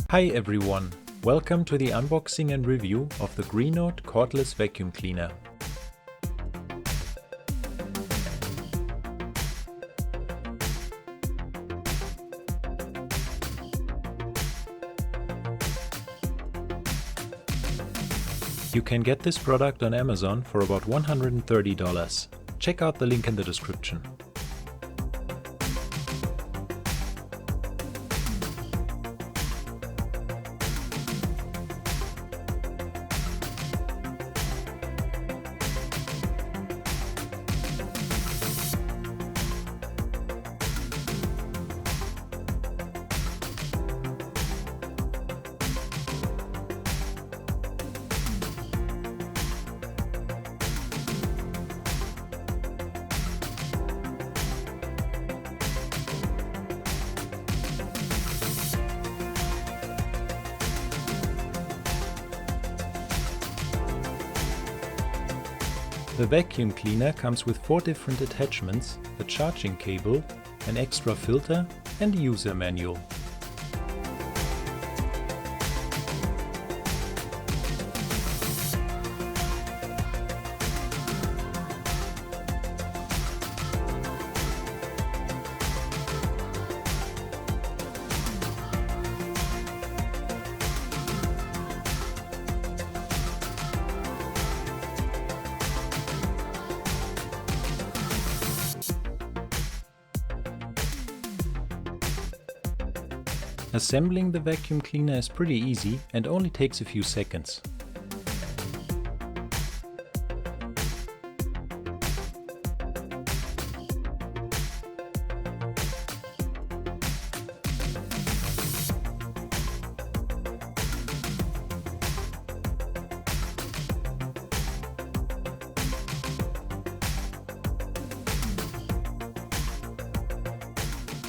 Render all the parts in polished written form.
Hi everyone, welcome to the unboxing and review of the Greenote Cordless Vacuum Cleaner. You can get this product on Amazon for about $130. Check out the link in the description. The vacuum cleaner comes with 4 different attachments, a charging cable, an extra filter and a user manual. Assembling the vacuum cleaner is pretty easy and only takes a few seconds.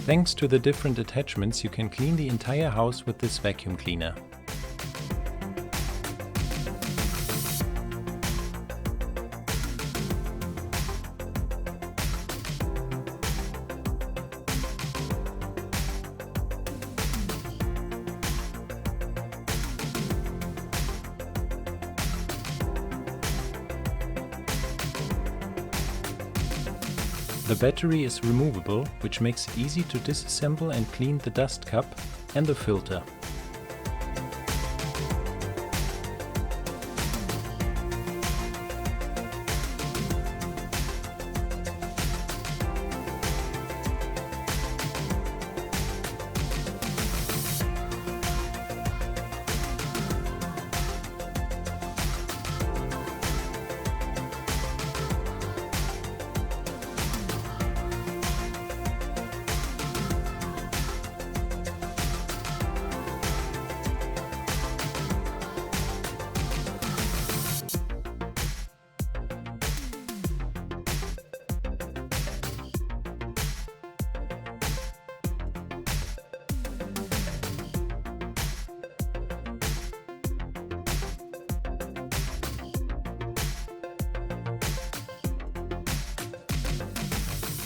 Thanks to the different attachments, you can clean the entire house with this vacuum cleaner. The battery is removable, which makes it easy to disassemble and clean the dust cup and the filter.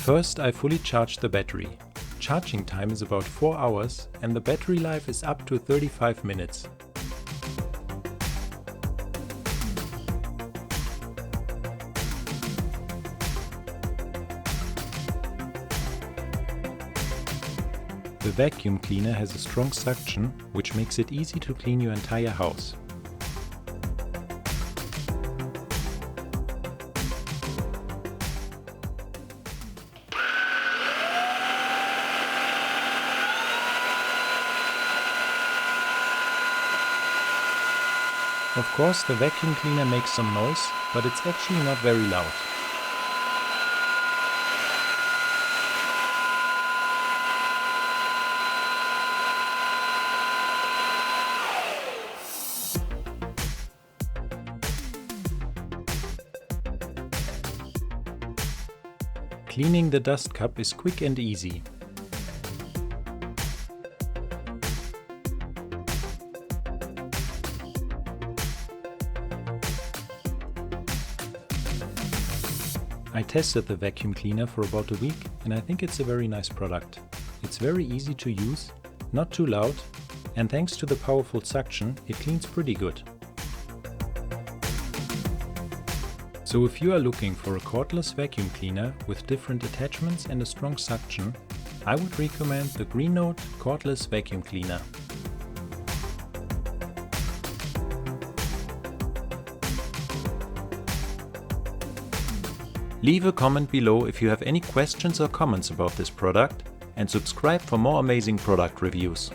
First, I fully charged the battery. Charging time is about 4 hours and the battery life is up to 35 minutes. The vacuum cleaner has a strong suction, which makes it easy to clean your entire house. Of course, the vacuum cleaner makes some noise, but it's actually not very loud. Cleaning the dust cup is quick and easy. I tested the vacuum cleaner for about a week and I think it's a very nice product. It's very easy to use, not too loud, And thanks to the powerful suction, it cleans pretty good. So if you are looking for a cordless vacuum cleaner with different attachments and a strong suction, I would recommend the Greenote Cordless vacuum cleaner. Leave a comment below if you have any questions or comments about this product, and subscribe for more amazing product reviews.